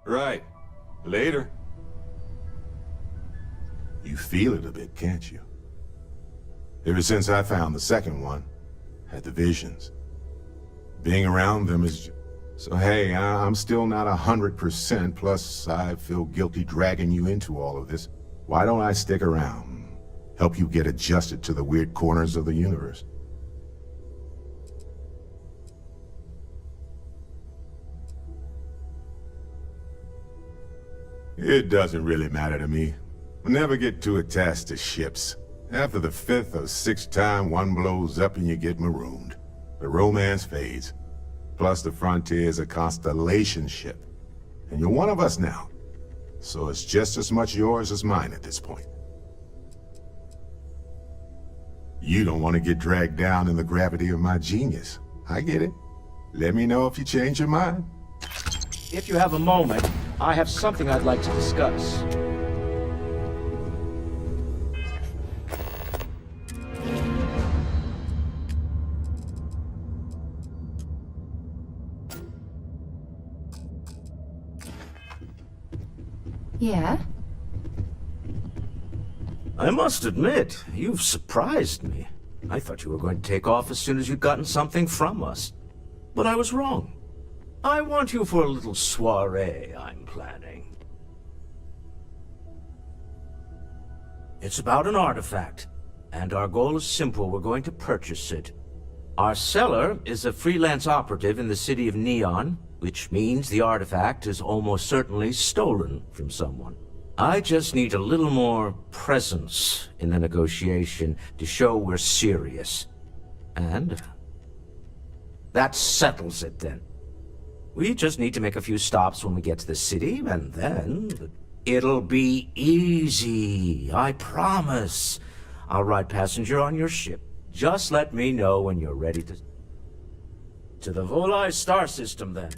Right. Later. You feel it a bit, can't you? Ever since I found the second one, had the visions. Being around them is... So hey, I'm still not 100%, plus I feel guilty dragging you into all of this. Why don't I stick around? Help you get adjusted to the weird corners of the universe. It doesn't really matter to me. Never get too attached to ships. After the 5th or 6th time one blows up and you get marooned. The romance fades. Plus the Frontier's a constellation ship. And you're one of us now. So it's just as much yours as mine at this point. You don't want to get dragged down in the gravity of my genius. I get it. Let me know if you change your mind. If you have a moment, I have something I'd like to discuss. Yeah? I must admit, you've surprised me. I thought you were going to take off as soon as you'd gotten something from us. But I was wrong. I want you for a little soiree I'm planning. It's about an artifact, and our goal is simple. We're going to purchase it. Our seller is a freelance operative in the city of Neon, which means the artifact is almost certainly stolen from someone. I just need a little more presence in the negotiation to show we're serious. And that settles it then. We just need to make a few stops when we get to the city, and then it'll be easy. I promise. I'll ride passenger on your ship. Just let me know when you're ready to the Volai star system, then.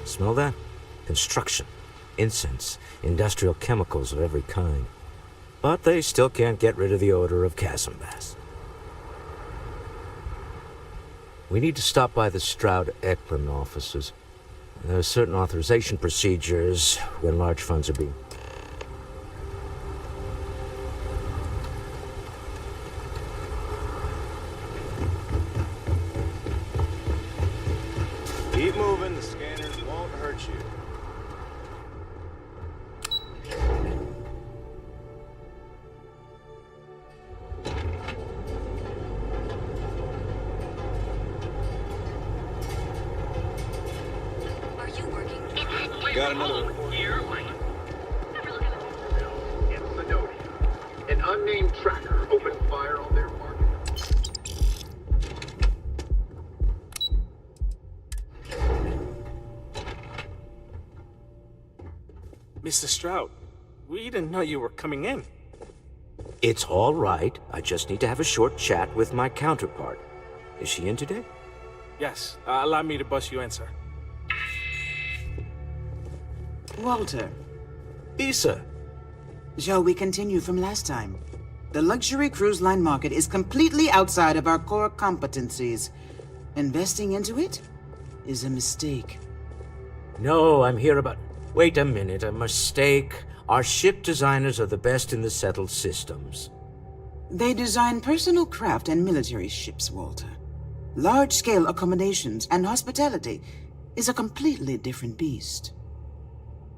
Smell that? Construction, incense, industrial chemicals of every kind. But they still can't get rid of the odor of chasm bass. We need to stop by the Stroud-Eklund offices. There are certain authorization procedures when large funds are being... Keep moving, the scanners won't hurt you. Are you working? Got another report. In Sidonia, an unnamed tracker opened fire on their market. Mr. Stroud, we didn't know you were coming in. It's all right. I just need to have a short chat with my counterpart. Is she in today? Yes, allow me to bust you in, sir. Walter. Issa. Shall we continue from last time? The luxury cruise line market is completely outside of our core competencies. Investing into it is a mistake. No, I'm here about... Wait a minute, a mistake. Our ship designers are the best in the settled systems. They design personal craft and military ships, Walter. Large-scale accommodations and hospitality is a completely different beast.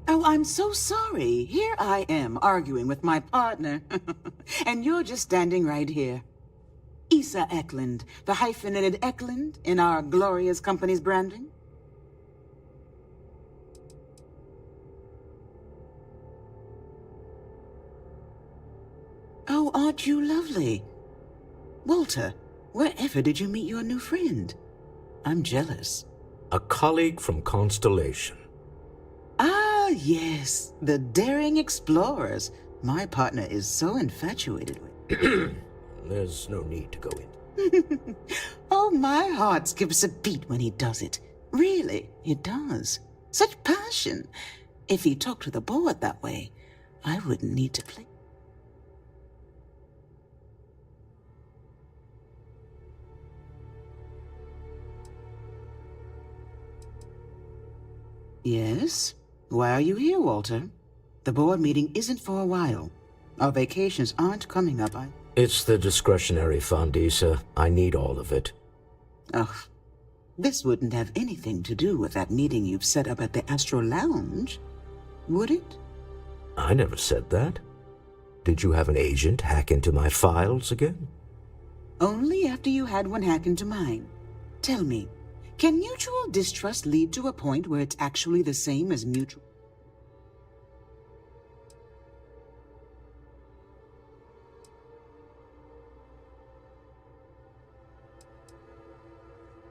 Oh, I'm so sorry. Here I am arguing with my partner. And you're just standing right here. Issa Eklund, the hyphenated Eklund in our glorious company's branding. Oh, aren't you lovely? Walter, wherever did you meet your new friend? I'm jealous. A colleague from Constellation. Ah, yes, the daring explorers. My partner is so infatuated with. There's no need to go in. Oh, my heart skips a beat when he does it. Really, it does. Such passion. If he talked to the board that way, I wouldn't need to play. Yes? Why are you here, Walter? The board meeting isn't for a while. Our vacations aren't coming up. It's the discretionary fund, Issa. I need all of it. Ugh. This wouldn't have anything to do with that meeting you've set up at the Astro Lounge, would it? I never said that. Did you have an agent hack into my files again? Only after you had one hack into mine. Tell me, can mutual distrust lead to a point where it's actually the same as mutual?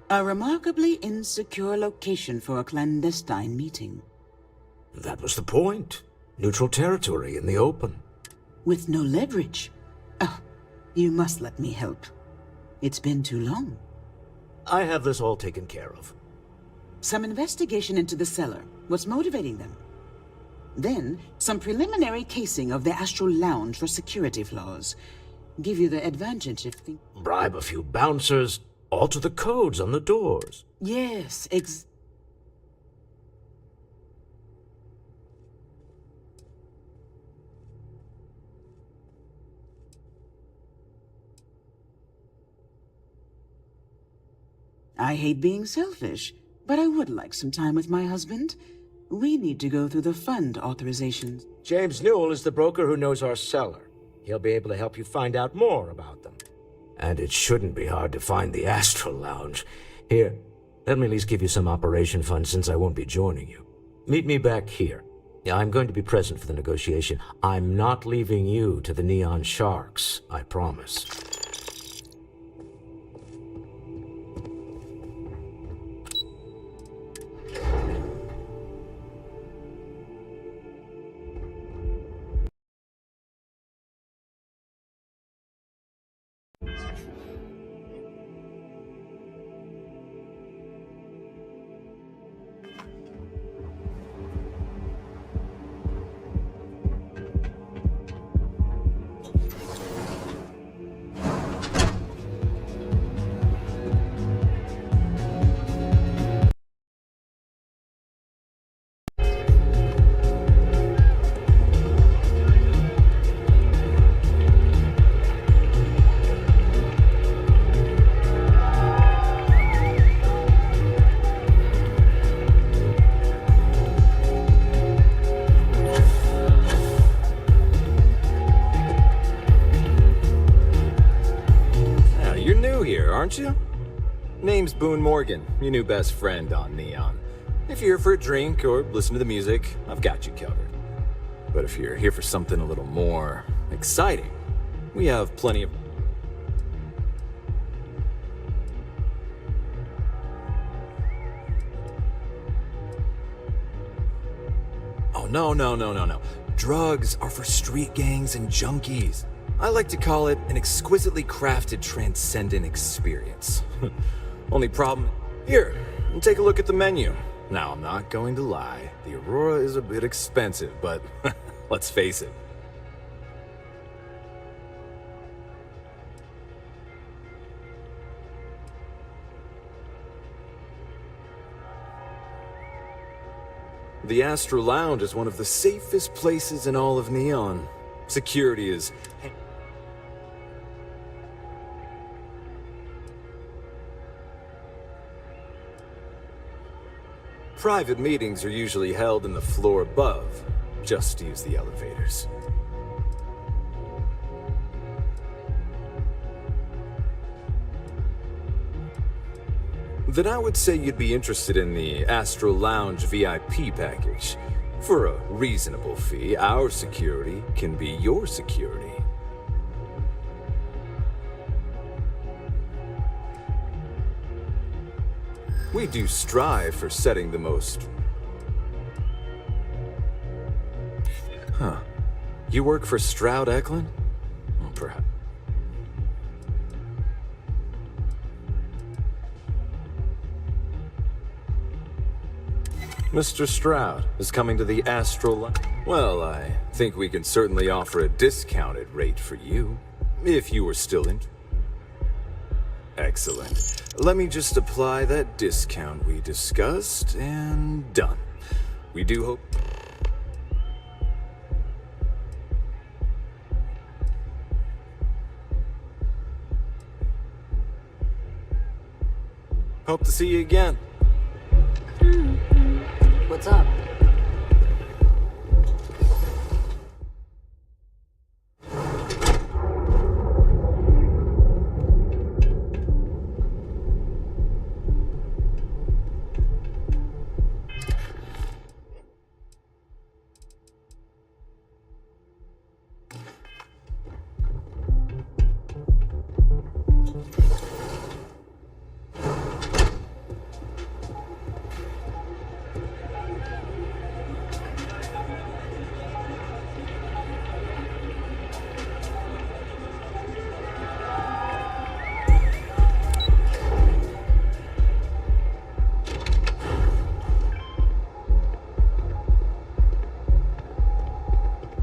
A remarkably insecure location for a clandestine meeting. That was the point. Neutral territory in the open. With no leverage. Oh, you must let me help. It's been too long. I have this all taken care of. Some investigation into the cellar. What's motivating them? Then, some preliminary casing of the Astral Lounge for security flaws. Give you the advantage if think... Bribe a few bouncers, alter the codes on the doors. Yes, I hate being selfish, but I would like some time with my husband. We need to go through the fund authorizations. James Newell is the broker who knows our cellar. He'll be able to help you find out more about them. And it shouldn't be hard to find the Astral Lounge. Here, let me at least give you some operation funds since I won't be joining you. Meet me back here. I'm going to be present for the negotiation. I'm not leaving you to the Neon Sharks, I promise. Aren't you? Name's Boone Morgan, your new best friend on Neon. If you're here for a drink or listen to the music, I've got you covered. But if you're here for something a little more exciting, we have plenty of... Oh, no. Drugs are for street gangs and junkies. I like to call it an exquisitely crafted transcendent experience. Only problem... Here, take a look at the menu. Now, I'm not going to lie. The Aurora is a bit expensive, but let's face it. The Astral Lounge is one of the safest places in all of Neon. Security is... Private meetings are usually held in the floor above. Just use the elevators. Then I would say you'd be interested in the Astral Lounge VIP package. For a reasonable fee, our security can be your security. We do strive for setting the most... Huh. You work for Stroud Eklund? Well, perhaps. Mr. Stroud is coming to the Astral... Well, I think we can certainly offer a discounted rate for you, if you were still in... Excellent. Let me just apply that discount we discussed, and done. We do hope... Hope to see you again. What's up?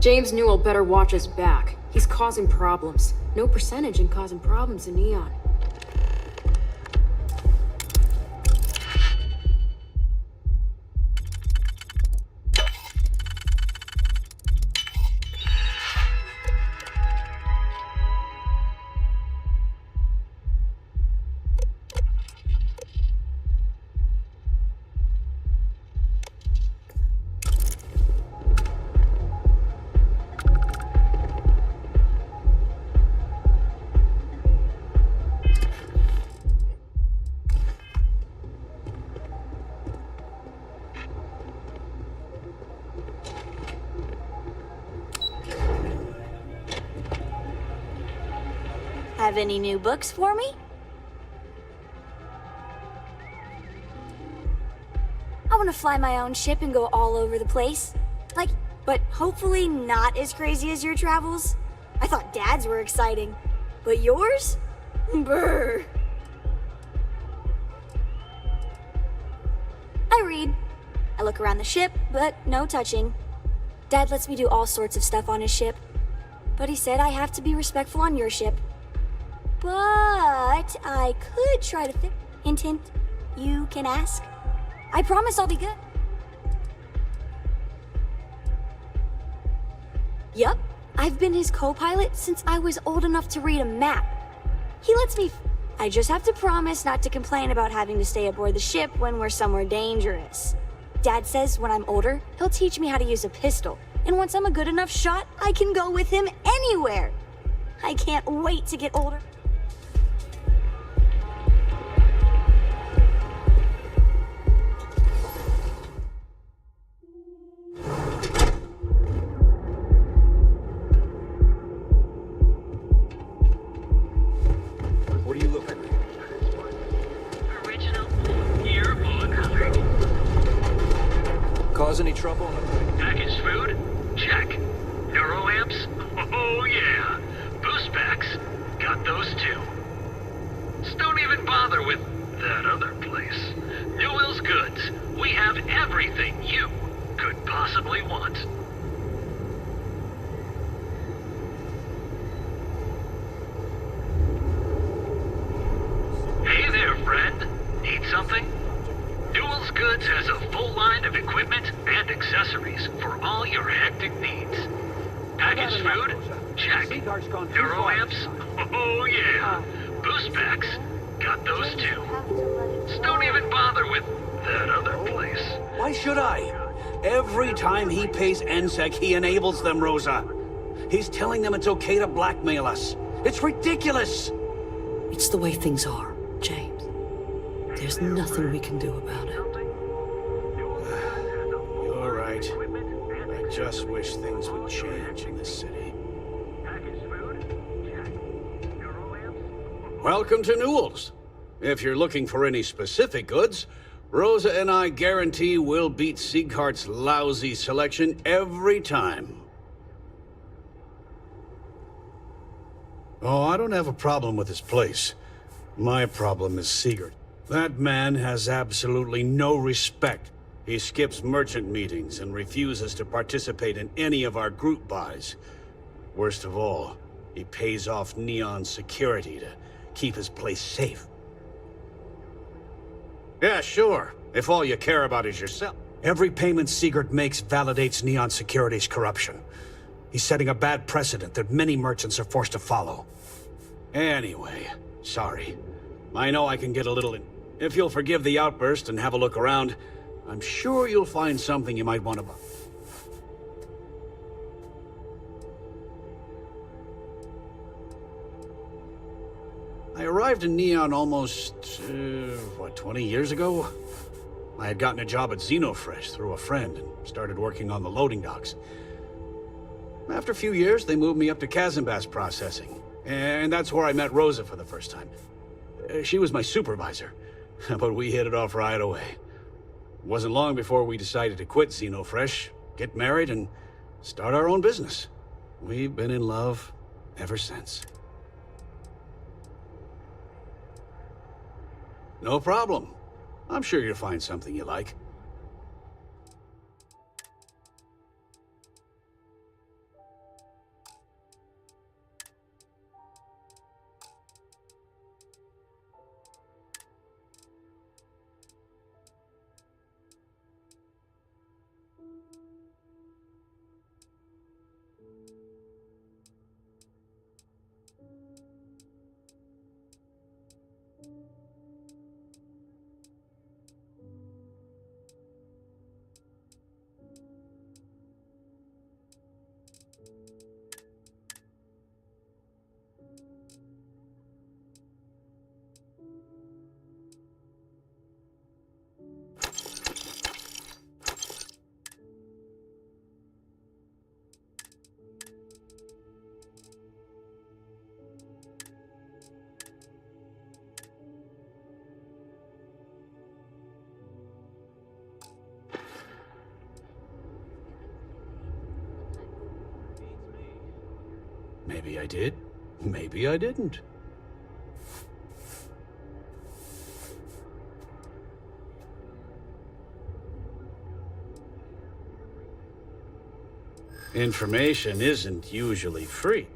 James Newell better watch his back. He's causing problems. No percentage in causing problems in Neon. Have any new books for me? I want to fly my own ship and go all over the place. But hopefully not as crazy as your travels. I thought Dad's were exciting. But yours? Brr. I read. I look around the ship, but no touching. Dad lets me do all sorts of stuff on his ship. But he said I have to be respectful on your ship. But I could try to fit. Hint, hint. You can ask. I promise I'll be good. Yup. I've been his co-pilot since I was old enough to read a map. He lets me... I just have to promise not to complain about having to stay aboard the ship when we're somewhere dangerous. Dad says when I'm older, he'll teach me how to use a pistol. And once I'm a good enough shot, I can go with him anywhere. I can't wait to get older. What are you looking at? Original yearbook. Cause any trouble? Packaged food? Check. Neuroamps? Oh yeah. Boost packs? Got those too. Just don't even bother with that other place. Newell's Goods. We have everything you could possibly want. Hey there, friend. Need something? Newell's Goods has a full line of equipment and accessories for all your hectic needs. Packaged food? Check. Neuroamps? Oh yeah. Boost packs? Got those too. Just don't even bother with that other place. Why should I? Every time he pays NSEC, he enables them, Rosa. He's telling them it's okay to blackmail us. It's ridiculous! It's the way things are, James. There's nothing we can do about it. You're right. I just wish things would change in this city. Welcome to Newell's. If you're looking for any specific goods, Rosa and I guarantee we'll beat Sieghart's lousy selection every time. Oh, I don't have a problem with this place. My problem is Siegert. That man has absolutely no respect. He skips merchant meetings and refuses to participate in any of our group buys. Worst of all, he pays off Neon security to keep his place safe. Yeah, sure, if all you care about is yourself. Every payment Siegert makes validates Neon Security's corruption. He's setting a bad precedent that many merchants are forced to follow. Anyway, sorry. I know I can get a little in. If you'll forgive the outburst and have a look around, I'm sure you'll find something you might want to buy. I arrived in Neon almost, 20 years ago? I had gotten a job at Xenofresh through a friend and started working on the loading docks. After a few years, they moved me up to Kazanbas processing, and that's where I met Rosa for the first time. She was my supervisor, but we hit it off right away. It wasn't long before we decided to quit Xenofresh, get married, and start our own business. We've been in love ever since. No problem. I'm sure you'll find something you like. Maybe I did, maybe I didn't. Information isn't usually free.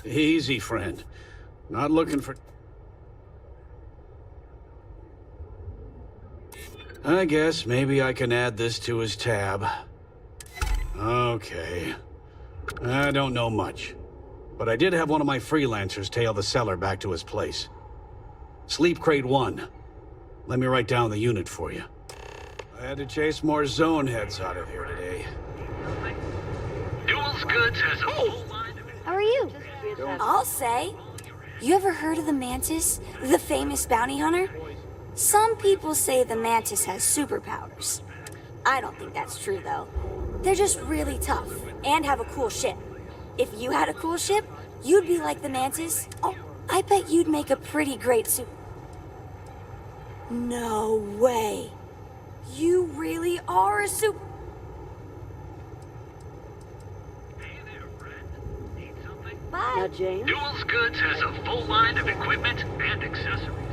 Easy, friend. Not looking for... I guess maybe I can add this to his tab. Okay. I don't know much. But I did have one of my freelancers tail the seller back to his place. Sleep Crate 1. Let me write down the unit for you. I had to chase more zone heads out of here today. Newell's Goods has a whole line of... How are you? I'll say. You ever heard of the Mantis, the famous bounty hunter? Some people say the Mantis has superpowers. I don't think that's true, though. They're just really tough and have a cool ship. If you had a cool ship, you'd be like the Mantis. Oh, I bet you'd make a pretty great super... No way. You really are a super... Now, James? Newell's Goods has a full line of equipment and accessories.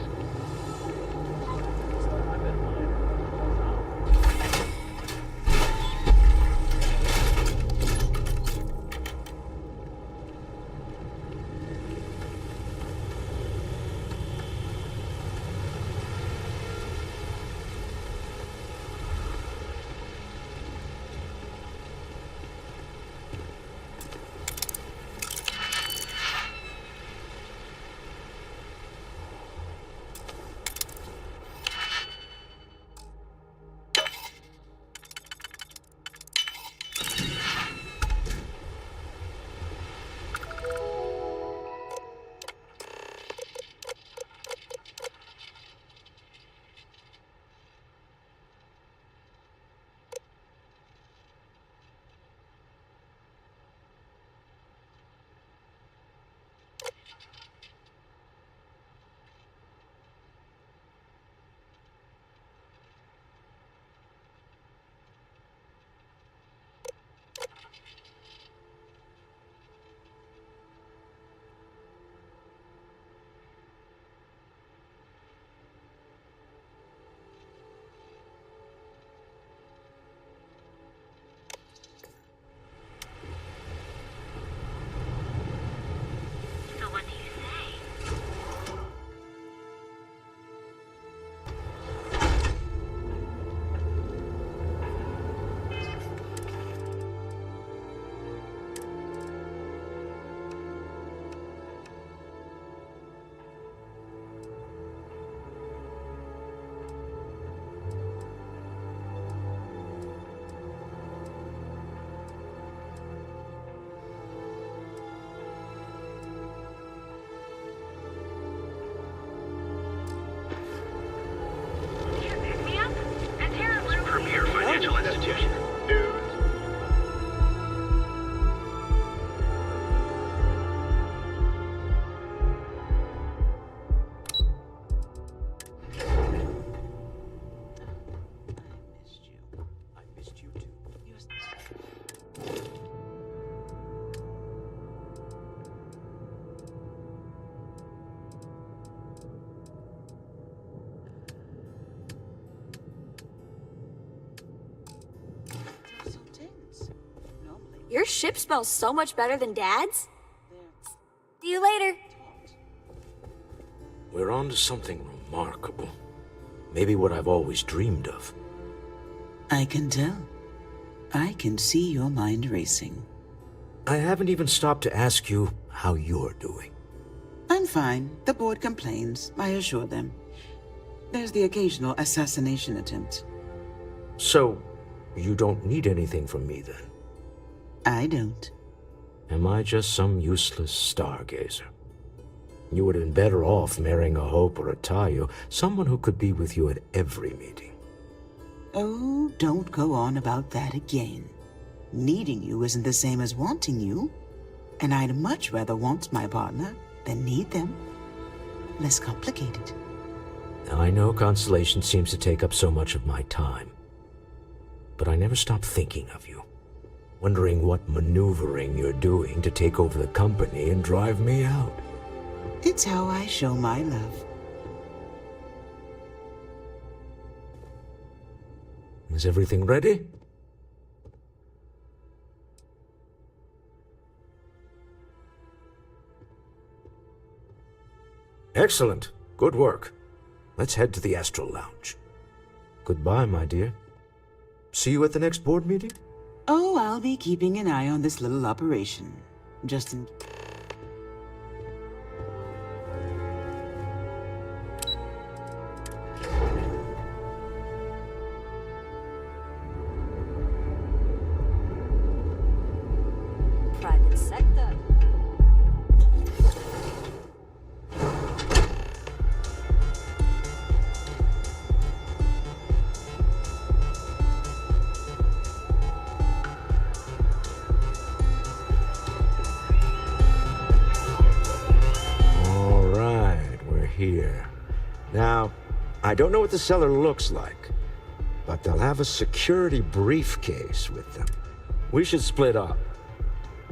mission, dudes. Your ship smells so much better than Dad's. See you later. We're on to something remarkable. Maybe what I've always dreamed of. I can tell. I can see your mind racing. I haven't even stopped to ask you how you're doing. I'm fine. The board complains, I assure them. There's the occasional assassination attempt. So, you don't need anything from me then? I don't. Am I just some useless stargazer? You would have been better off marrying a Hope or a Tayo, someone who could be with you at every meeting. Oh, don't go on about that again. Needing you isn't the same as wanting you. And I'd much rather want my partner than need them. Less complicated. I know Constellation seems to take up so much of my time. But I never stop thinking of you. Wondering what maneuvering you're doing to take over the company and drive me out. It's how I show my love. Is everything ready? Excellent. Good work. Let's head to the Astral Lounge. Goodbye, my dear. See you at the next board meeting? Oh, I'll be keeping an eye on this little operation. Just in... Private sector. Here. Now, I don't know what the cellar looks like, but they'll have a security briefcase with them. We should split up.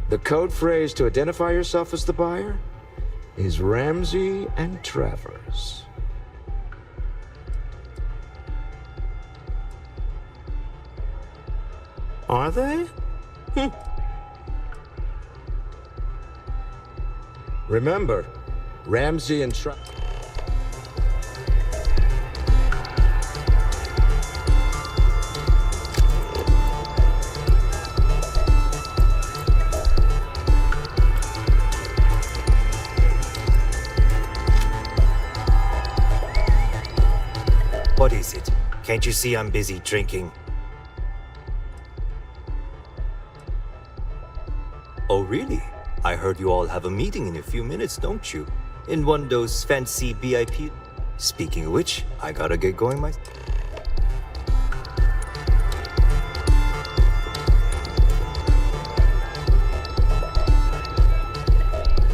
The code phrase to identify yourself as the buyer is Ramsey and Travers. Are they? Remember, Ramsey and Travers. What is it? Can't you see I'm busy drinking? Oh, really? I heard you all have a meeting in a few minutes, don't you? In one of those fancy VIP... Speaking of which, I gotta get going myself.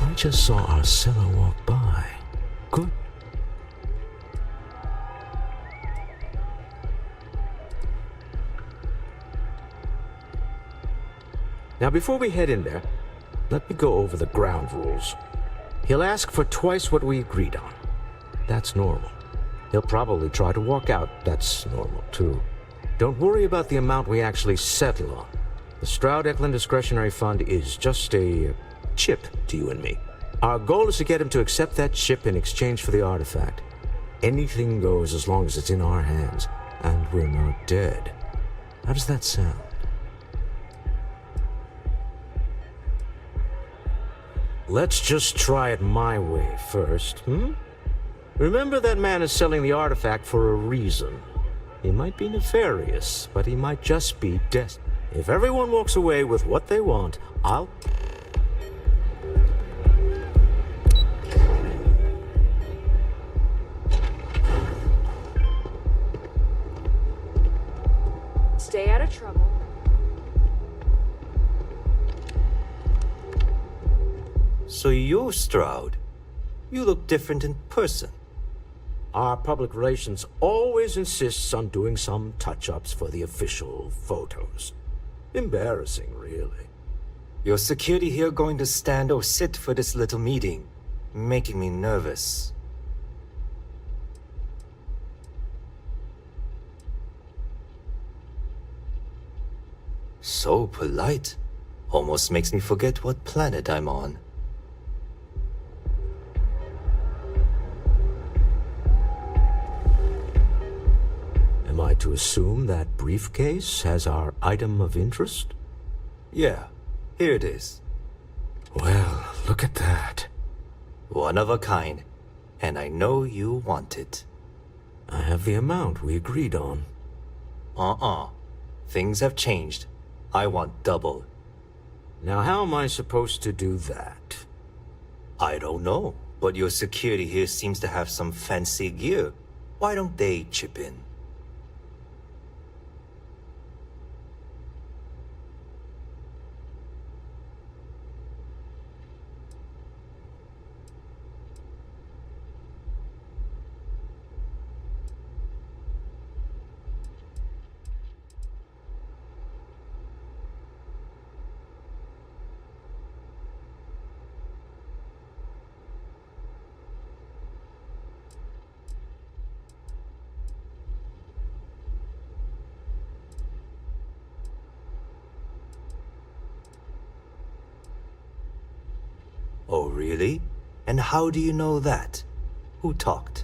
I just saw Arcella walk by. Good. Now, before we head in there, let me go over the ground rules. He'll ask for twice what we agreed on. That's normal. He'll probably try to walk out. That's normal, too. Don't worry about the amount we actually settle on. The Stroud-Eklund Discretionary Fund is just a chip to you and me. Our goal is to get him to accept that chip in exchange for the artifact. Anything goes as long as it's in our hands, and we're not dead. How does that sound? Let's just try it my way first, Remember, that man is selling the artifact for a reason. He might be nefarious, but he might just be desperate. If everyone walks away with what they want, I'll... stay out of trouble. So you're Stroud. You look different in person. Our public relations always insists on doing some touch-ups for the official photos. Embarrassing, really. Your security here going to stand or sit for this little meeting, making me nervous. So polite. Almost makes me forget what planet I'm on. Am I to assume that briefcase has our item of interest? Yeah, here it is. Well, look at that. One of a kind. And I know you want it. I have the amount we agreed on. Things have changed. I want double. Now how am I supposed to do that? I don't know, but your security here seems to have some fancy gear. Why don't they chip in? Oh, really? And how do you know that? Who talked?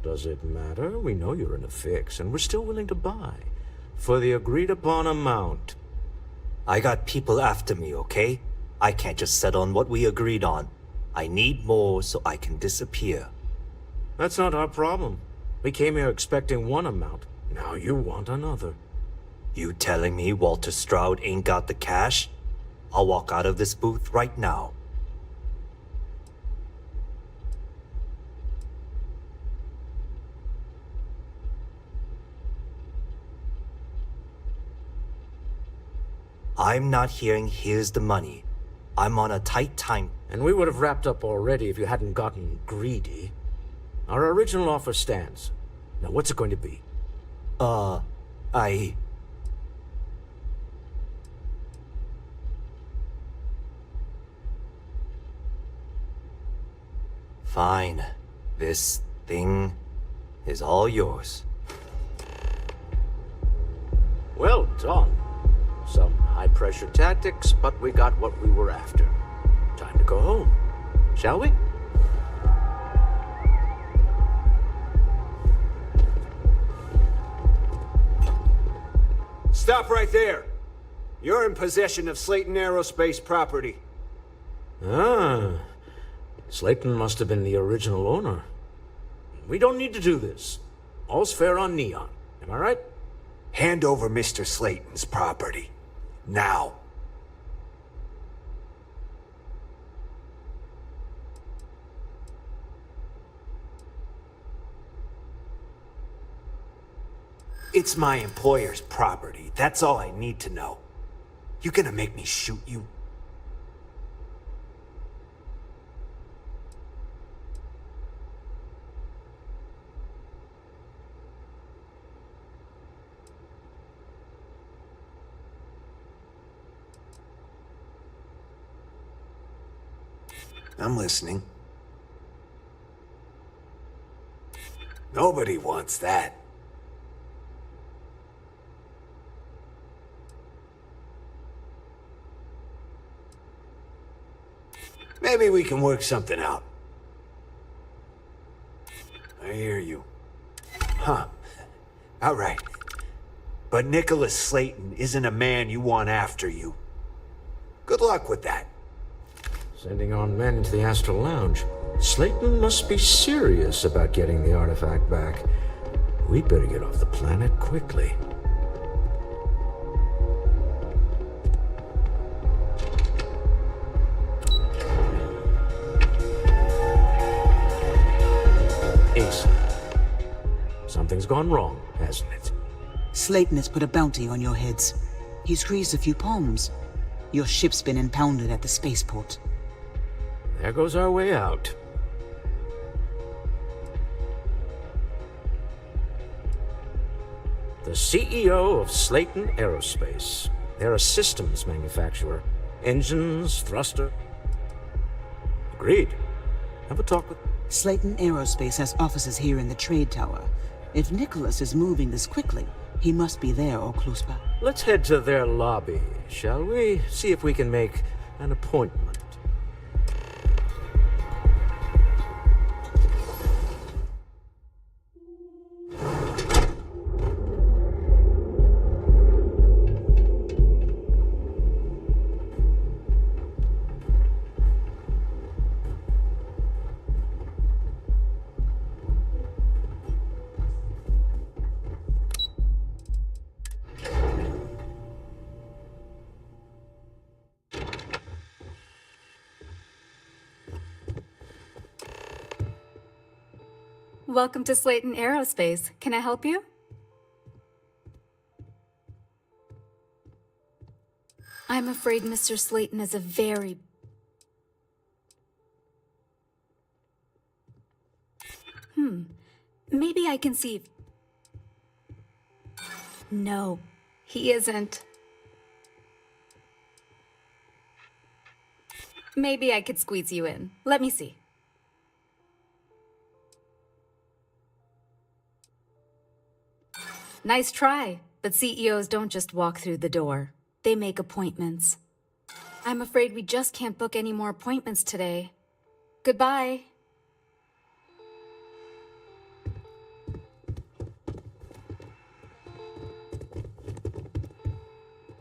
Does it matter? We know you're in a fix, and we're still willing to buy. For the agreed-upon amount. I got people after me, okay? I can't just settle on what we agreed on. I need more so I can disappear. That's not our problem. We came here expecting one amount. Now you want another. You telling me Walter Stroud ain't got the cash? I'll walk out of this booth right now. I'm not hearing here's the money. I'm on a tight time. And we would have wrapped up already if you hadn't gotten greedy. Our original offer stands. Now what's it going to be? Fine. This thing is all yours. Well done. Some high-pressure tactics, but we got what we were after. Time to go home, shall we? Stop right there. You're in possession of Slayton Aerospace property. Ah, Slayton must have been the original owner. We don't need to do this. All's fair on Neon, am I right? Hand over Mr. Slayton's property. Now. It's my employer's property. That's all I need to know. You gonna make me shoot you? I'm listening. Nobody wants that. Maybe we can work something out. I hear you. Huh. All right. But Nicholas Slayton isn't a man you want after you. Good luck with that. Sending on men into the Astral Lounge. Slayton must be serious about getting the artifact back. We'd better get off the planet quickly. Ace. Something's gone wrong, hasn't it? Slayton has put a bounty on your heads. He's greased a few palms. Your ship's been impounded at the spaceport. There goes our way out. The CEO of Slayton Aerospace. They're a systems manufacturer. Engines, thruster. Agreed. Have a talk with... Slayton Aerospace has offices here in the trade tower. If Nicholas is moving this quickly, he must be there or close by. Let's head to their lobby, shall we? See if we can make an appointment. Welcome to Slayton Aerospace. Can I help you? I'm afraid Mr. Slayton is a very... Maybe I can see... No, he isn't. Maybe I could squeeze you in. Let me see. Nice try, but CEOs don't just walk through the door. They make appointments. I'm afraid we just can't book any more appointments today. Goodbye.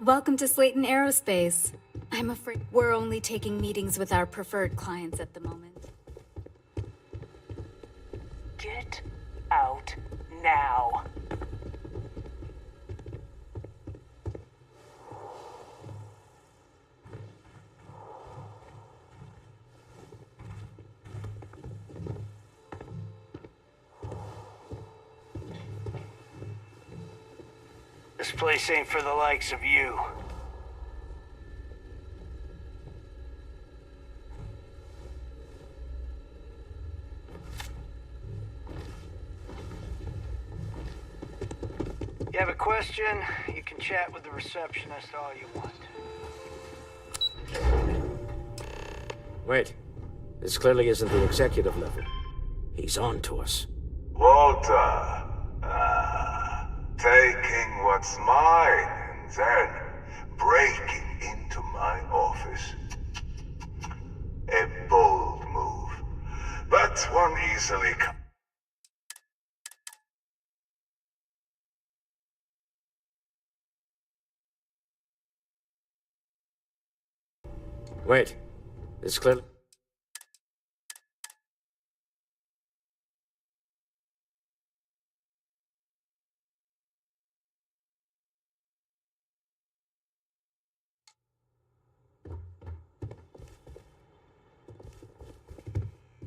Welcome to Slayton Aerospace. I'm afraid we're only taking meetings with our preferred clients at the moment. Get out now. This place ain't for the likes of you. You have a question, you can chat with the receptionist all you want. Wait. This clearly isn't the executive level. He's on to us. Walter. Taking what's mine and then breaking into my office. A bold move, but one easily... Wait. This clearly...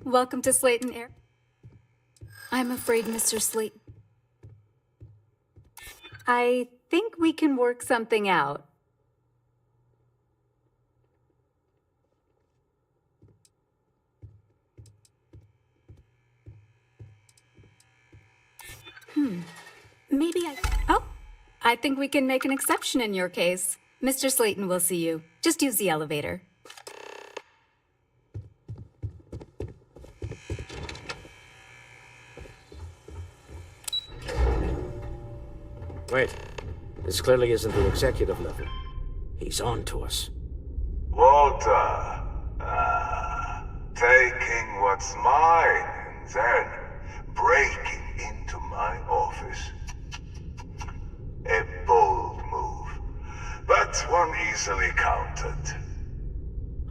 Welcome to Slayton Air. I'm afraid Mr. Slayton... I think we can work something out. Maybe Oh! I think we can make an exception in your case. Mr. Slayton will see you. Just use the elevator. Wait. This clearly isn't the executive level. He's on to us. Walter. Taking what's mine and then breaking into my office. A bold move, but one easily countered.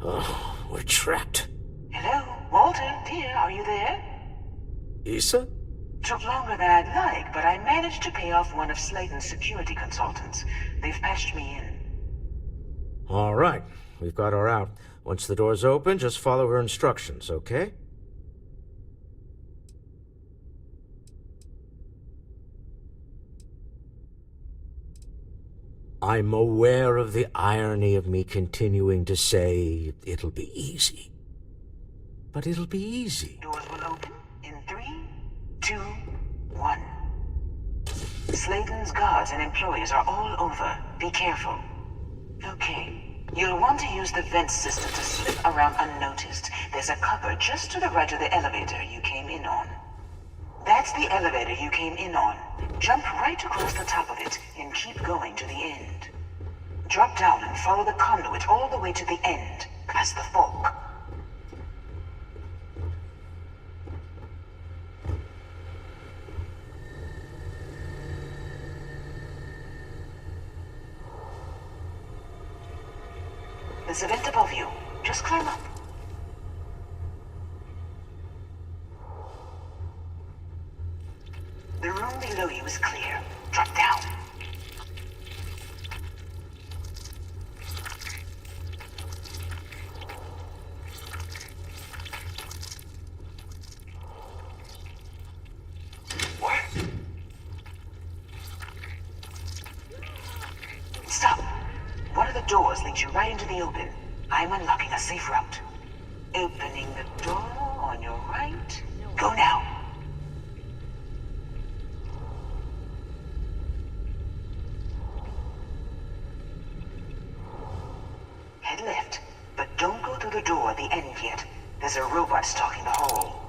Oh, we're trapped. Hello, Walter, dear, are you there? Issa? Took longer than I'd like, but I managed to pay off one of Slayton's security consultants. They've patched me in. All right. We've got her out. Once the door's open, just follow her instructions, okay? I'm aware of the irony of me continuing to say it'll be easy. But it'll be easy. Doors will open in 3, 2, 1. Slayton's guards and employees are all over. Be careful. Okay. You'll want to use the vent system to slip around unnoticed. There's a cupboard just to the right of the elevator you came in on. That's the elevator you came in on. Jump right across the top of it and keep going to the end. Drop down and follow the conduit all the way to the end, past the fork. There's a vent above you. Just climb up. The room below you is clear. Drop down. What? Stop. One of the doors leads you right into the open. I'm unlocking a safe route. Opening the door on your right. Go now. Head left, but don't go through the door at the end yet. There's a robot stalking the hole.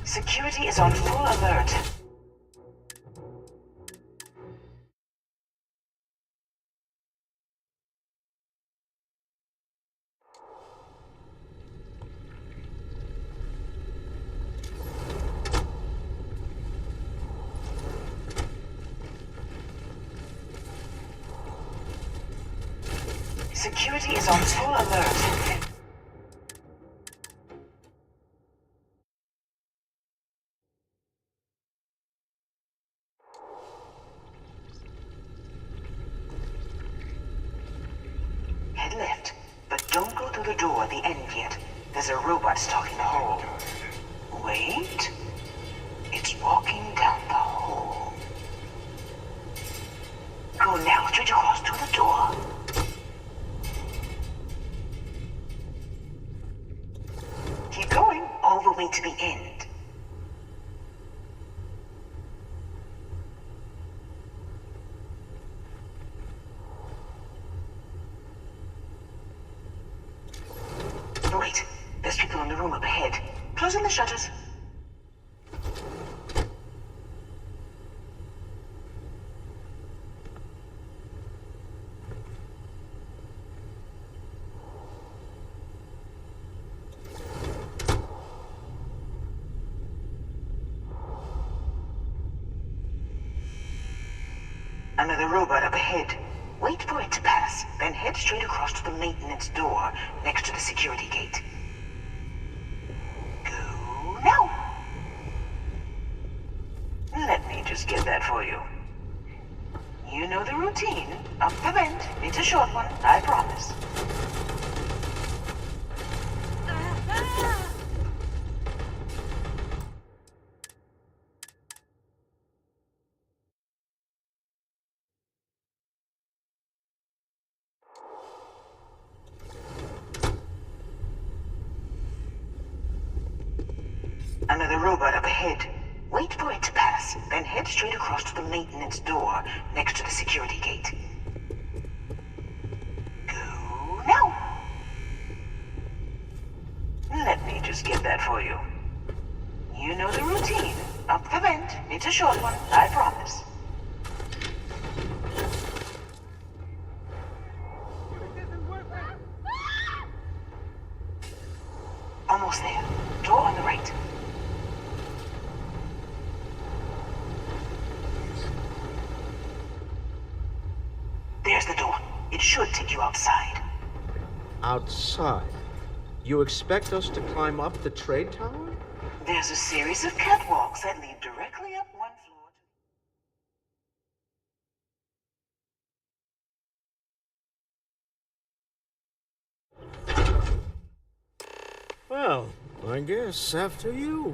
Security is on full alert. Security is on full alert. Head left, but don't go through the door at the end yet. There's a robot stalking the hole. Wait. It's walking down the hole. Go now, straight across to the door. Keep going all the way to the end. Wait, there's people in the room up ahead. Closing the shutters. Another robot up ahead. Wait for it to pass, then head straight across to the maintenance door next to the security gate. Go now! Let me just get that for you. You know the routine. Up the vent. It's a short one, I promise. Another robot up ahead. Wait for it to pass, then head straight across to the maintenance door next to the security gate. Go now! Let me just get that for you. You know the routine. Up the vent. It's a short one, I promise. Almost there. Door on the right. There's the door. It should take you outside. Outside? You expect us to climb up the trade tower? There's a series of catwalks that lead directly up one floor. Well, I guess after you.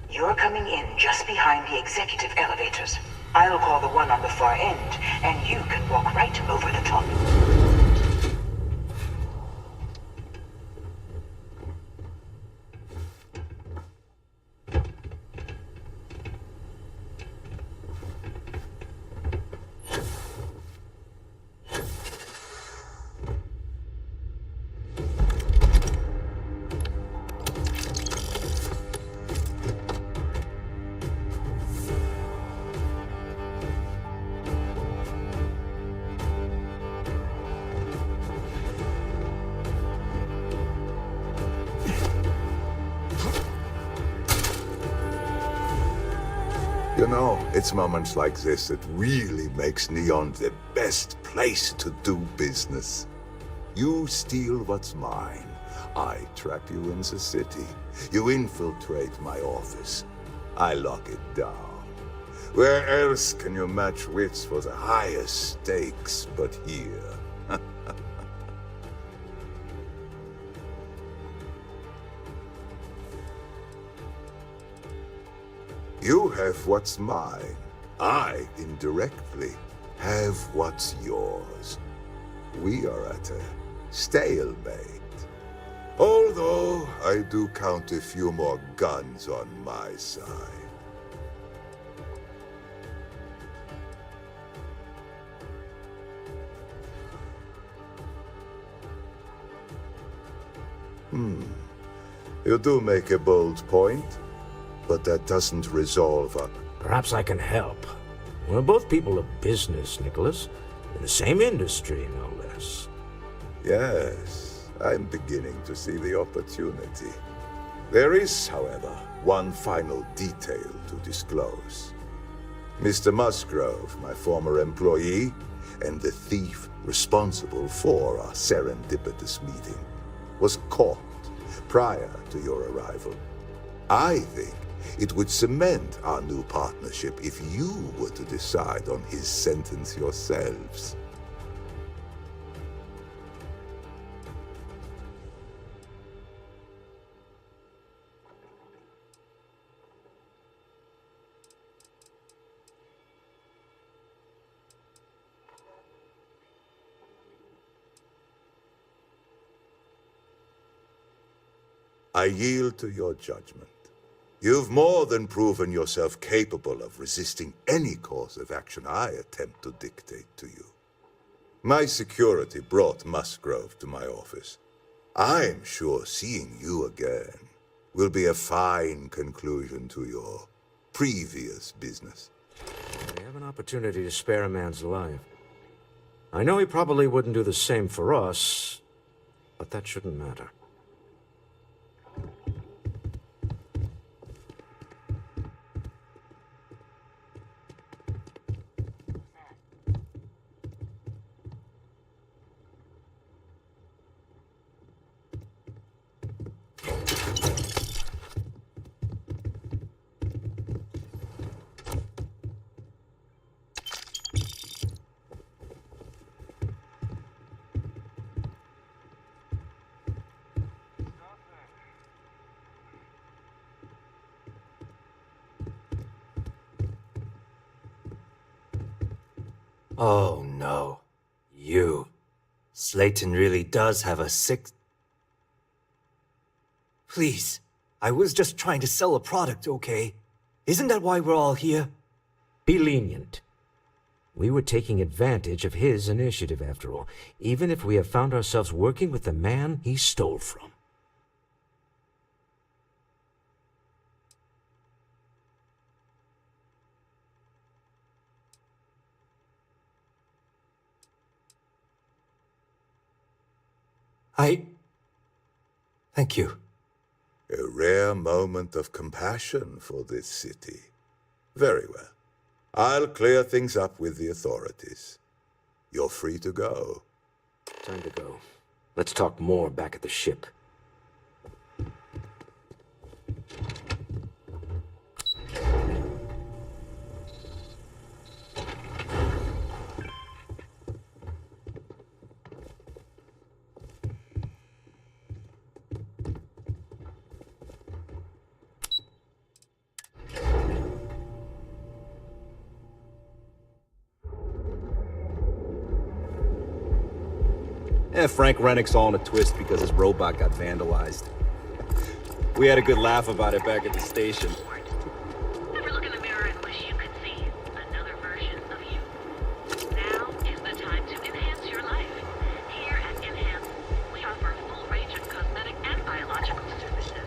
You're coming in just behind the executive elevators. I'll call the one on the far end, and you can walk right over the top. You know, it's moments like this that really makes Neon the best place to do business. You steal what's mine. I trap you in the city. You infiltrate my office. I lock it down. Where else can you match wits for the highest stakes but here? You have what's mine. I, indirectly, have what's yours. We are at a stalemate. Although, I do count a few more guns on my side. You do make a bold point. But that doesn't resolve up. Perhaps I can help. We're both people of business, Nicholas. In the same industry, no less. Yes, I'm beginning to see the opportunity. There is, however, one final detail to disclose. Mr. Musgrove, my former employee, and the thief responsible for our serendipitous meeting, was caught prior to your arrival. I think It would cement our new partnership if you were to decide on his sentence yourselves. I yield to your judgment. You've more than proven yourself capable of resisting any course of action I attempt to dictate to you. My security brought Musgrove to my office. I'm sure seeing you again will be a fine conclusion to your previous business. We have an opportunity to spare a man's life. I know he probably wouldn't do the same for us, but that shouldn't matter. Oh no. You. Slayton really does have a sick... Please. I was just trying to sell a product, okay? Isn't that why we're all here? Be lenient. We were taking advantage of his initiative, after all, even if we have found ourselves working with the man he stole from. Thank you. A rare moment of compassion for this city. Very well. I'll clear things up with the authorities. You're free to go. Time to go. Let's talk more back at the ship. Frank Rennick's all in a twist because his robot got vandalized. We had a good laugh about it back at the station. Ever look in the mirror and wish you could see another version of you? Now is the time to enhance your life. Here at Enhance, we offer a full range of cosmetic and biological services.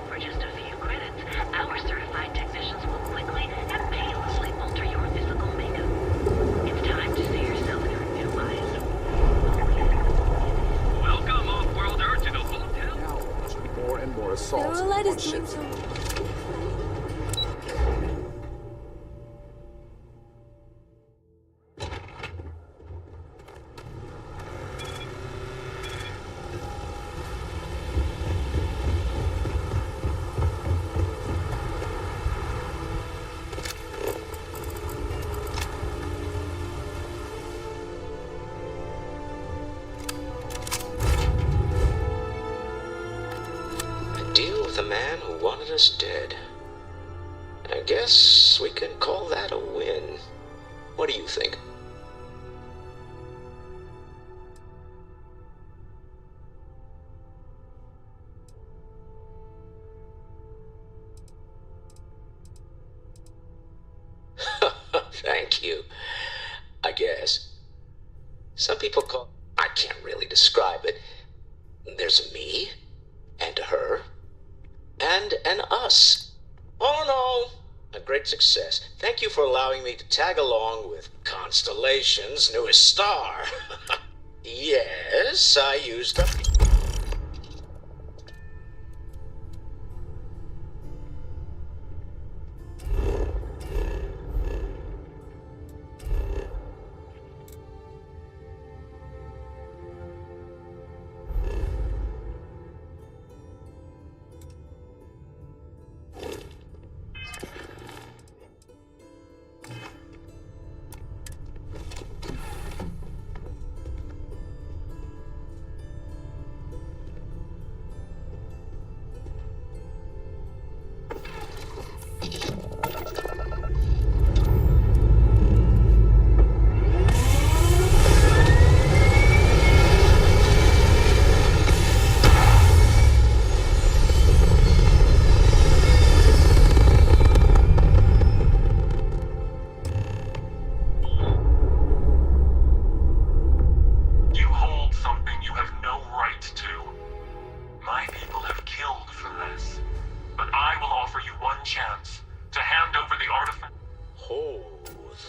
For just a few credits, our certified technicians will quickly and painlessly alter your physical makeup. It's time to see yourself through new eyes. Welcome, off-worlder, to the hotel. Now, more and more assaults Starlight on is doing ships. so... Deal with a man who wanted us dead. I guess we can call that a win. What do you think? Thank you. I guess. Some people call... I can't really describe it. There's a me, and a her, and an us. Oh no, a great success. Thank you for allowing me to tag along with Constellation's newest star. Yes, I used them.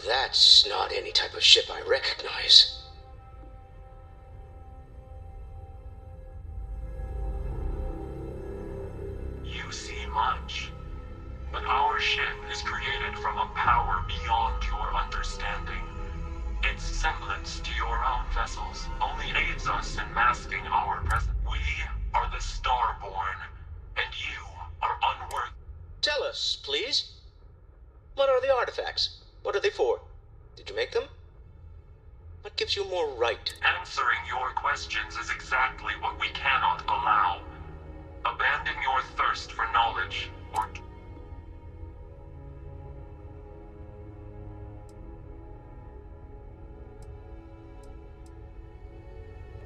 That's not any type of ship I recognize. You see much, but our ship is created from a power beyond your understanding. Its semblance to your own vessels only aids us in masking our presence. We are the Starborn, and you are unworthy. Tell us, please. What are the artifacts? What are they for? Did you make them? What gives you more right? Answering your questions is exactly what we cannot allow. Abandon your thirst for knowledge, or...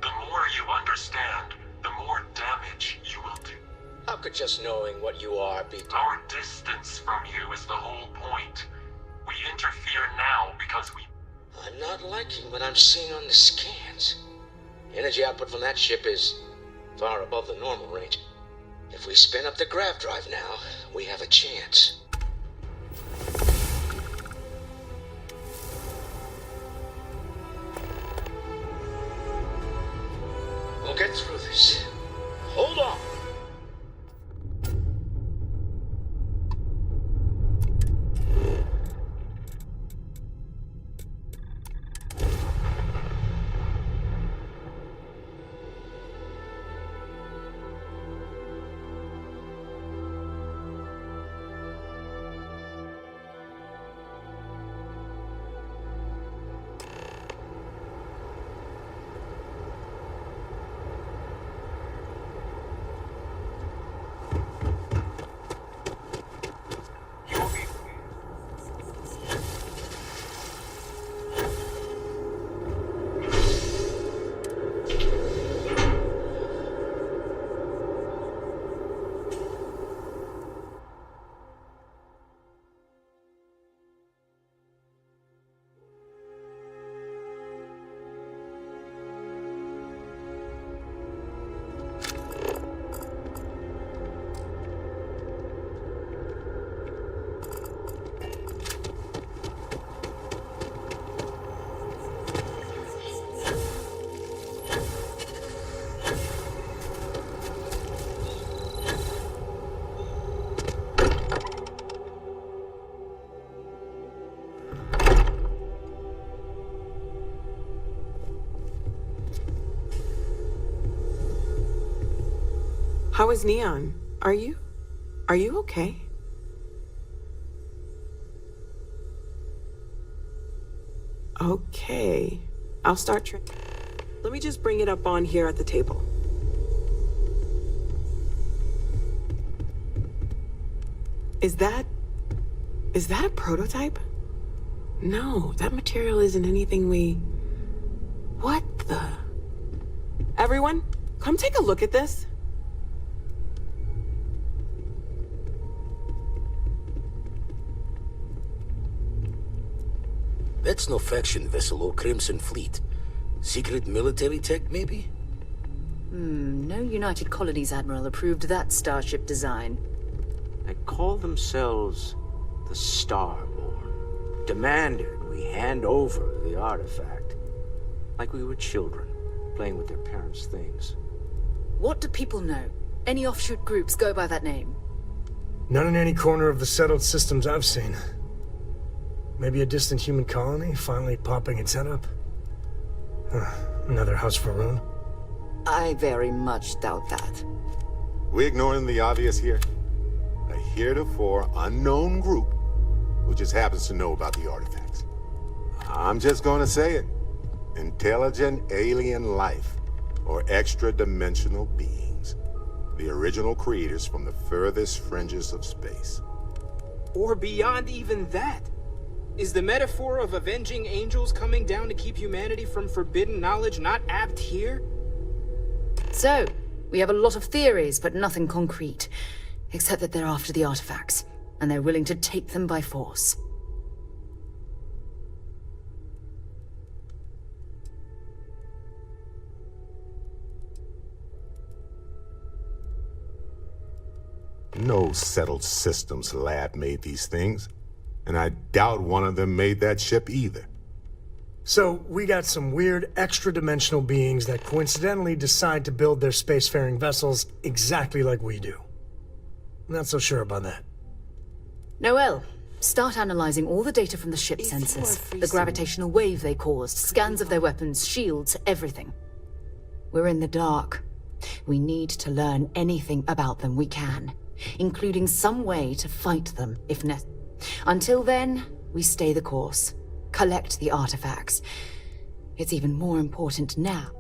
The more you understand, the more damage you will do. How could just knowing what you are be... Our distance from you is the whole point. We interfere now because we... I'm not liking what I'm seeing on the scans. Energy output from that ship is far above the normal range. If we spin up the grav drive now, we have a chance. We'll get through this. Hold on. How is Neon? Are you okay? Okay. I'll start Let me just bring it up on here at the table. Is that a prototype? No, that material isn't anything we... What the... Everyone, come take a look at this. That's no faction vessel or Crimson Fleet. Secret military tech, maybe? No United Colonies Admiral approved that starship design. They call themselves the Starborn. Demanded we hand over the artifact. Like we were children, playing with their parents' things. What do people know? Any offshoot groups go by that name? None in any corner of the settled systems I've seen. Maybe a distant human colony finally popping its head up? Another house for Rune? I very much doubt that. We ignoring the obvious here? A heretofore unknown group who just happens to know about the artifacts. I'm just gonna say it. Intelligent alien life, or extra-dimensional beings. The original creators from the furthest fringes of space. Or beyond even that. Is the metaphor of avenging angels coming down to keep humanity from forbidden knowledge not apt here? So, we have a lot of theories, but nothing concrete. Except that they're after the artifacts, and they're willing to take them by force. No settled systems lab made these things. And I doubt one of them made that ship either. So, we got some weird extra-dimensional beings that coincidentally decide to build their spacefaring vessels exactly like we do. Not so sure about that. Noel, start analyzing all the data from the ship sensors. The gravitational wave they caused, scans of their weapons, shields, everything. We're in the dark. We need to learn anything about them we can, including some way to fight them if necessary. Until then, we stay the course. Collect the artifacts. It's even more important now.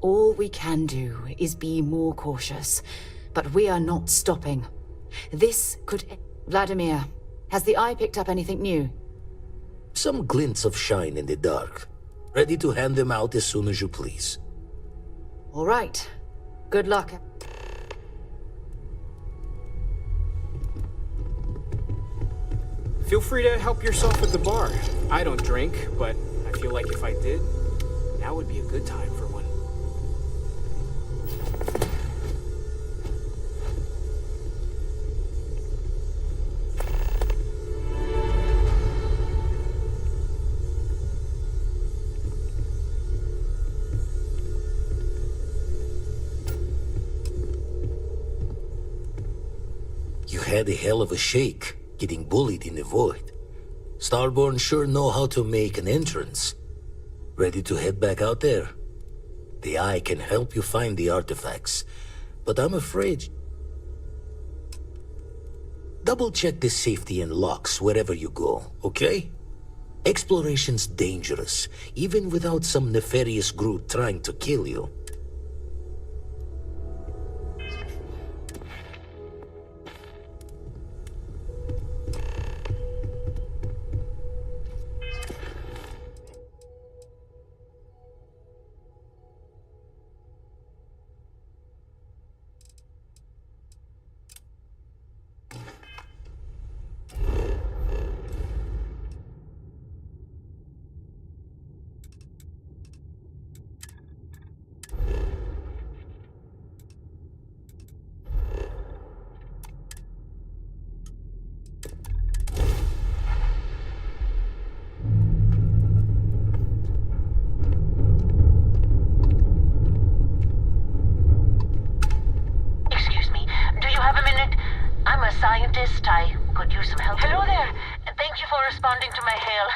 All we can do is be more cautious, but we are not stopping. This could... Vladimir, has the Eye picked up anything new? Some glints of shine in the dark. Ready to hand them out as soon as you please. All right. Good luck. Feel free to help yourself at the bar. I don't drink, but I feel like if I did, now would be a good time for one. You had a hell of a shake, getting bullied in the void. Starborn sure know how to make an entrance. Ready to head back out there? The Eye can help you find the artifacts, but I'm afraid... Double-check the safety and locks wherever you go, okay? Exploration's dangerous, even without some nefarious Groot trying to kill you. Scientist, I could use some help. Hello there. Thank you for responding to my hail.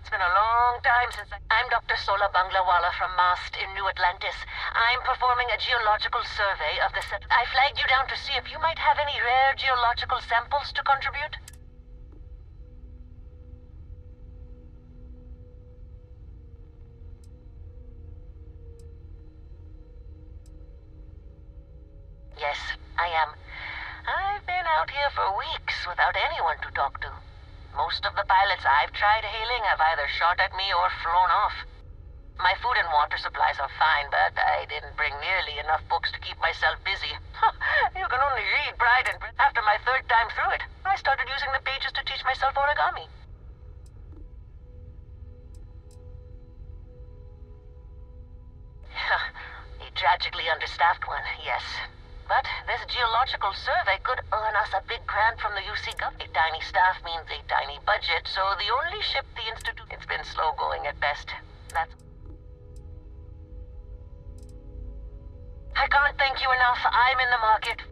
It's been a long time since I'm Dr. Sola Banglawala from Mast in New Atlantis. I'm performing a geological survey of the set. I flagged you down to see if you might have any rare geological samples to contribute. Yes, I am. I've been out here for weeks without anyone to talk to. Most of the pilots I've tried hailing have either shot at me or flown off. My food and water supplies are fine, but I didn't bring nearly enough books to keep myself busy. You can only read Pride and Prejudice. After my third time through it, I started using the pages to teach myself origami. A tragically understaffed one, yes. But this geological survey could earn us a big grant from the UC Gov. A tiny staff means a tiny budget, so the only ship the Institute... It's been slow going at best. That's... I can't thank you enough. I'm in the market.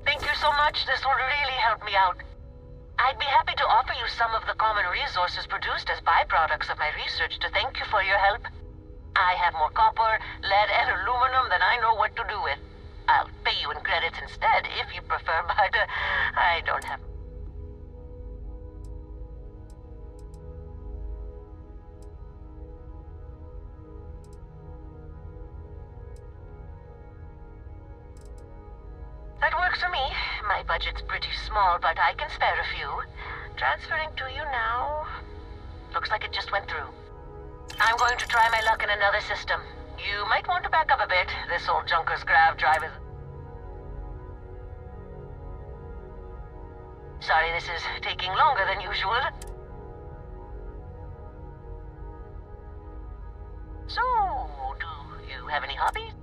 Thank you so much. This will really help me out. I'd be happy to offer you some of the common resources produced as byproducts of my research to thank you for your help. I have more copper, lead, and aluminum than I know what to do with. I'll pay you in credits instead, if you prefer, but I don't have... That works for me. My budget's pretty small, but I can spare a few. Transferring to you now. Looks like it just went through. I'm going to try my luck in another system. You might want to back up a bit. This old junker's grav drive is... Sorry this is taking longer than usual. So, do you have any hobbies?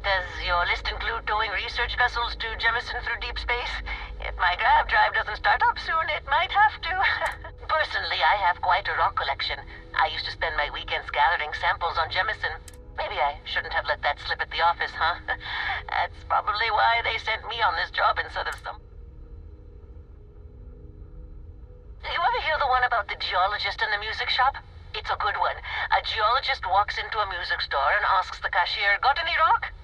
Does your list include towing research vessels to Jemison through deep space? If my grav drive doesn't start up soon, it might have to. Personally, I have quite a rock collection. I used to spend my weekends gathering samples on Jemison. Maybe I shouldn't have let that slip at the office, huh? That's probably why they sent me on this job instead of some... You ever hear the one about the geologist in the music shop? It's a good one. A geologist walks into a music store and asks the cashier, "Got any rock?"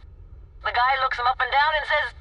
The guy looks him up and down and says,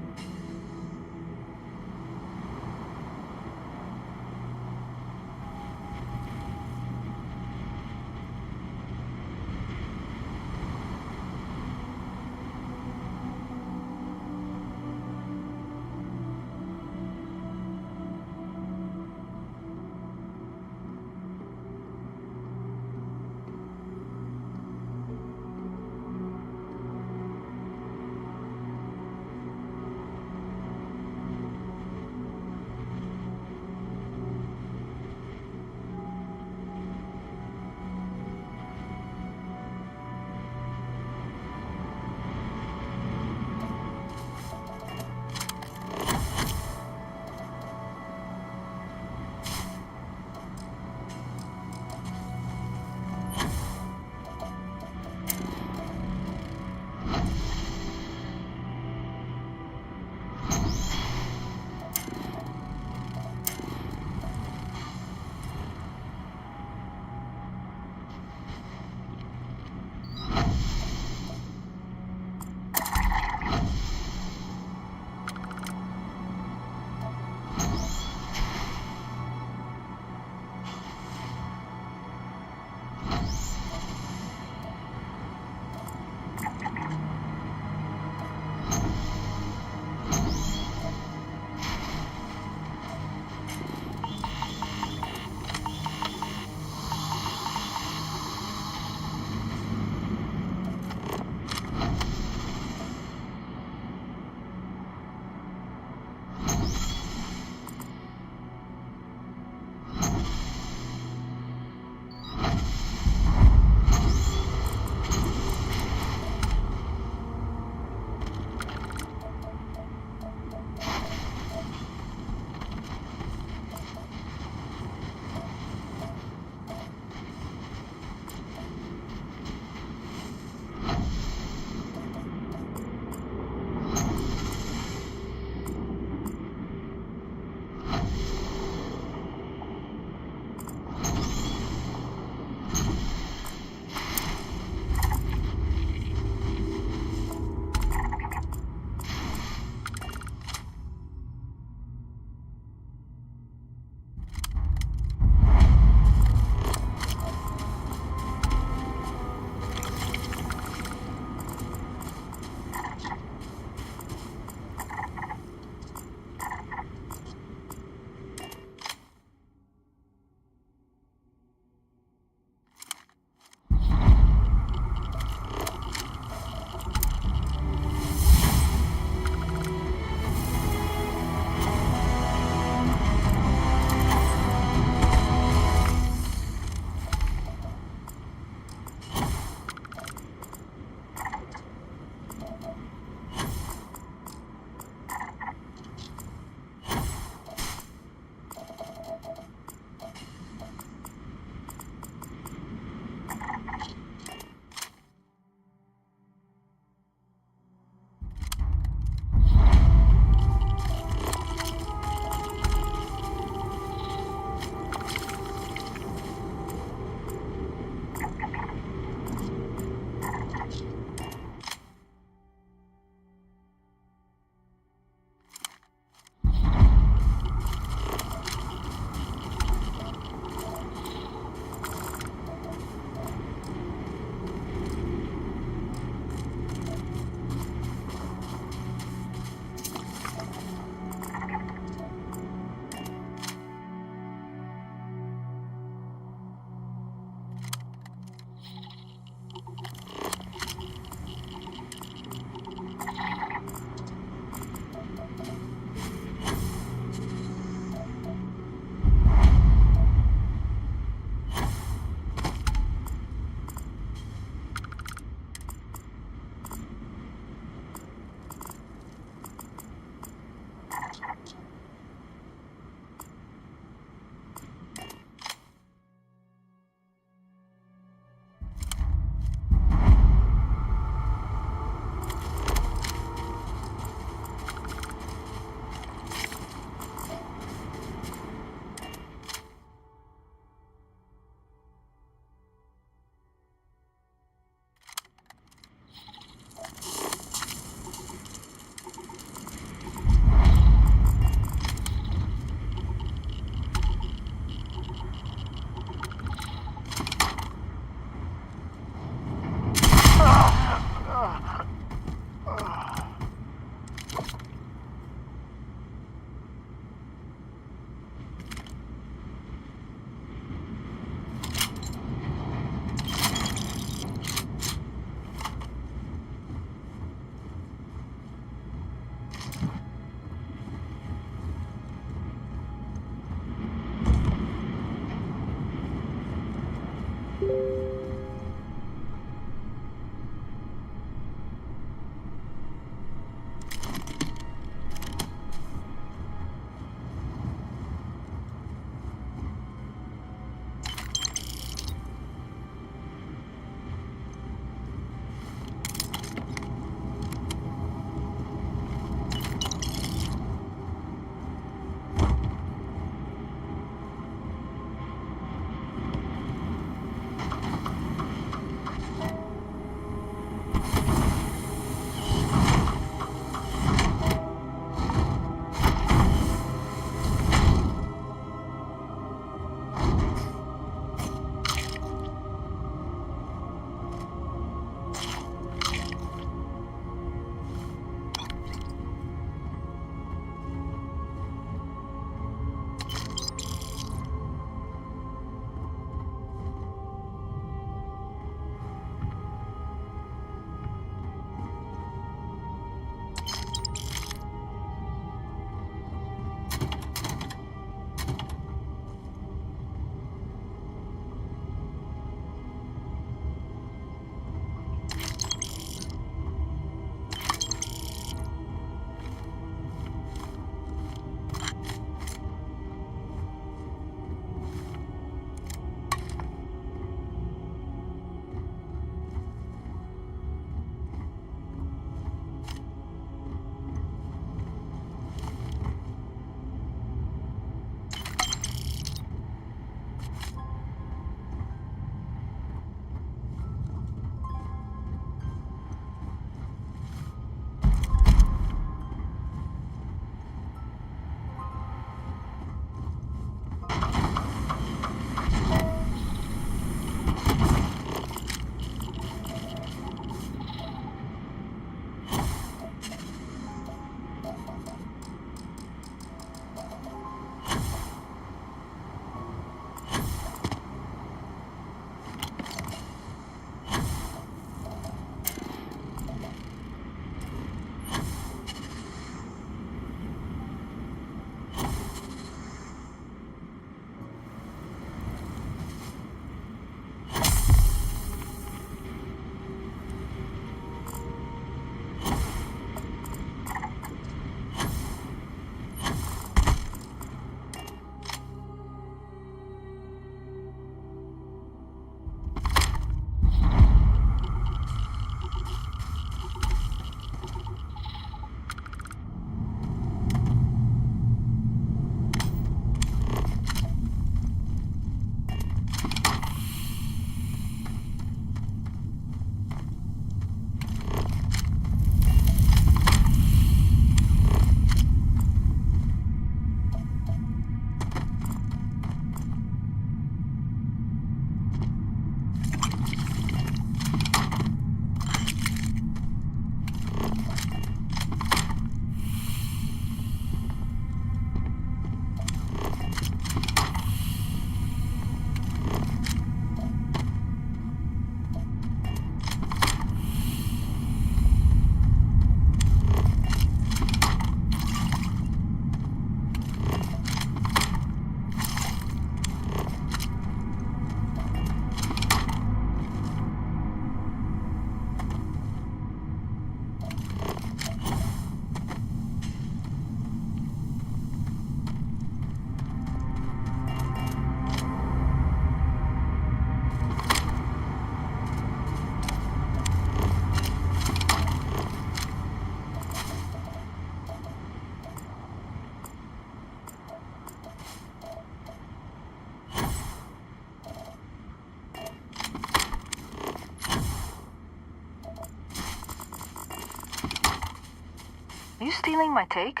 You stealing my take?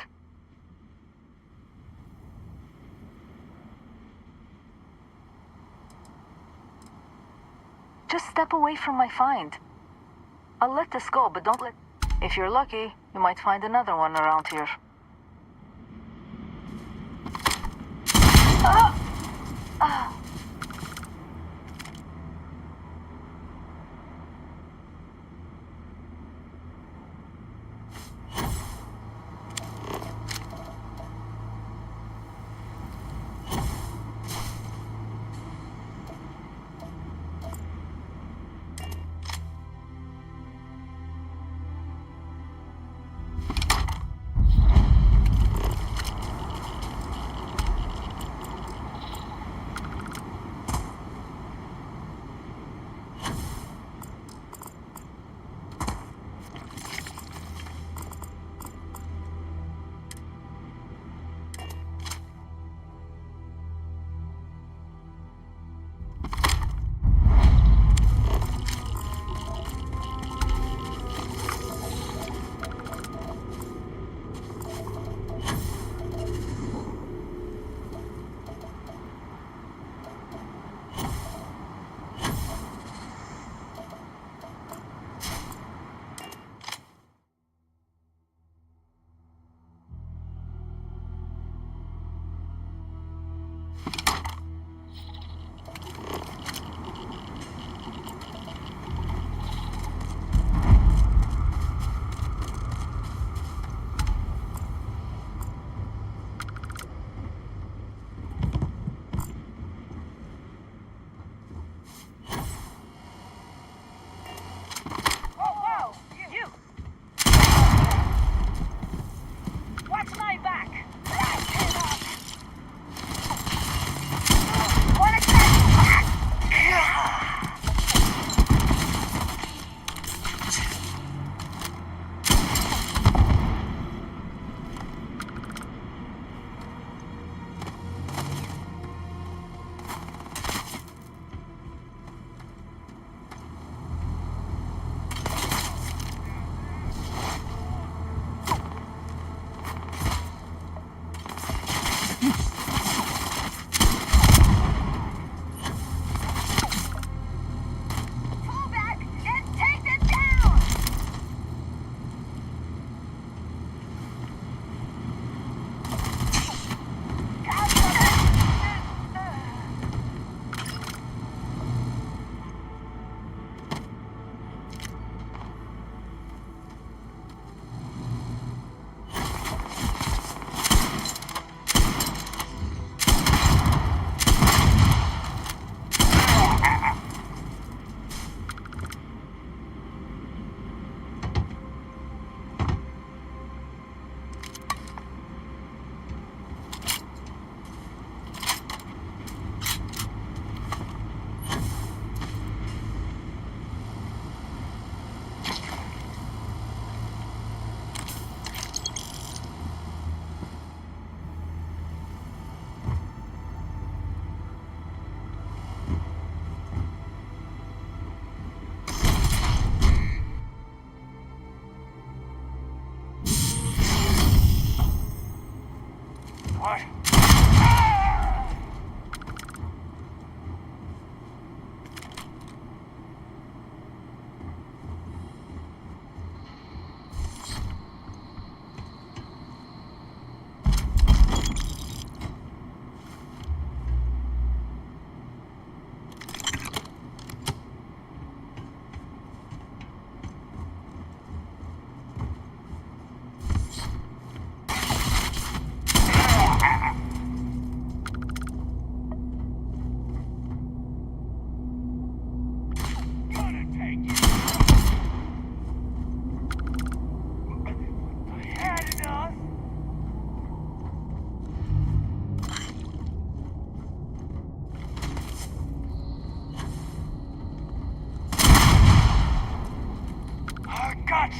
Just step away from my find. I'll let this go, but don't let... If you're lucky, you might find another one around here. Ah! Ah!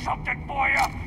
something for you!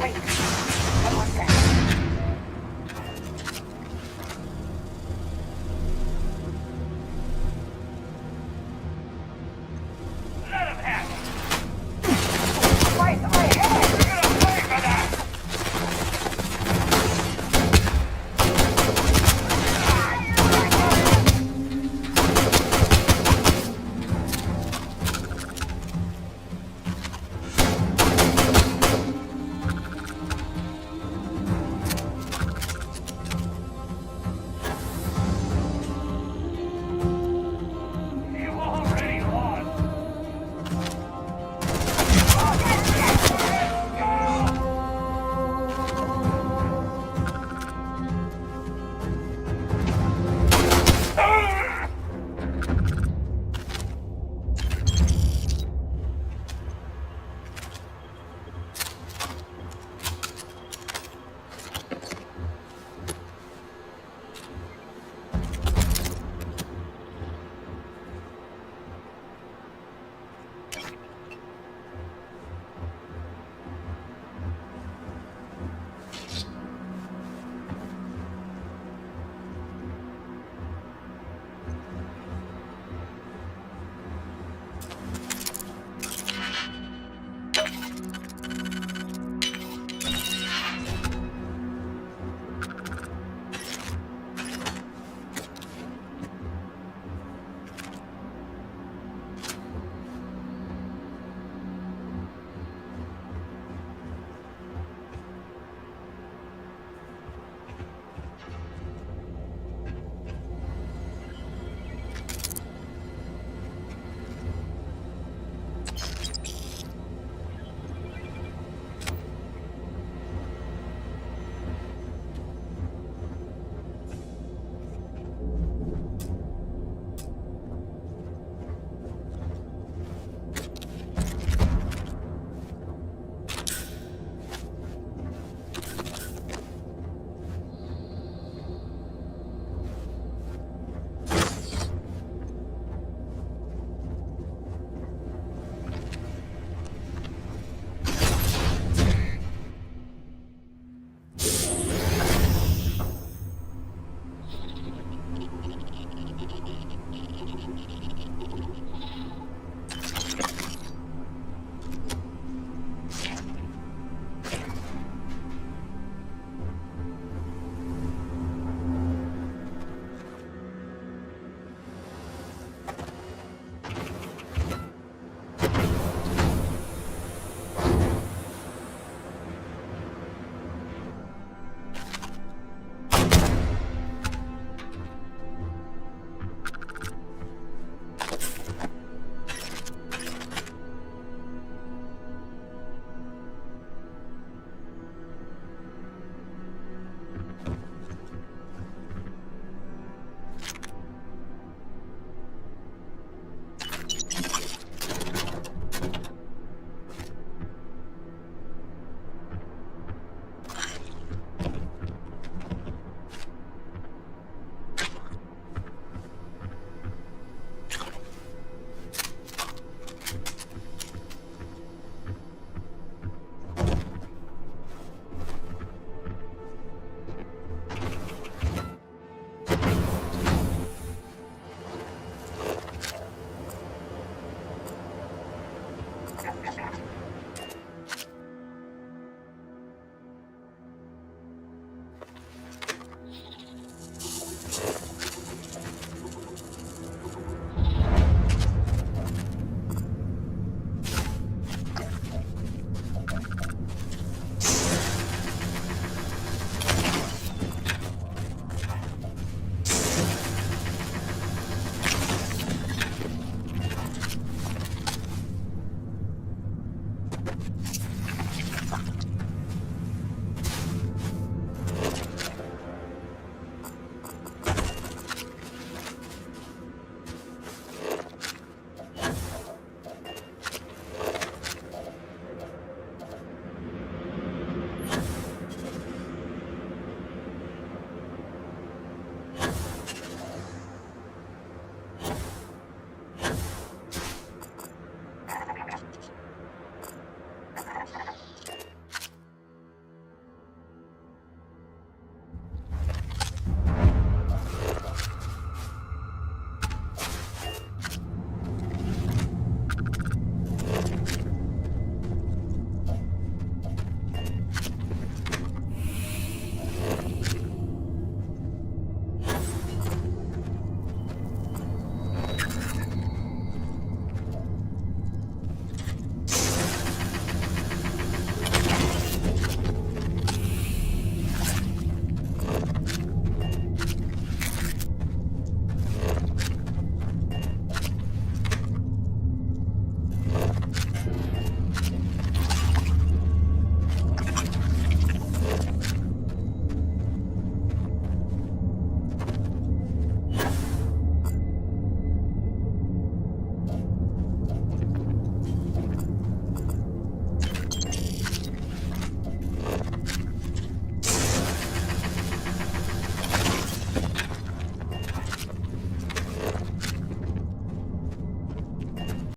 Wait. What was that? Let him have it. Right to my head. You're gonna pay for that.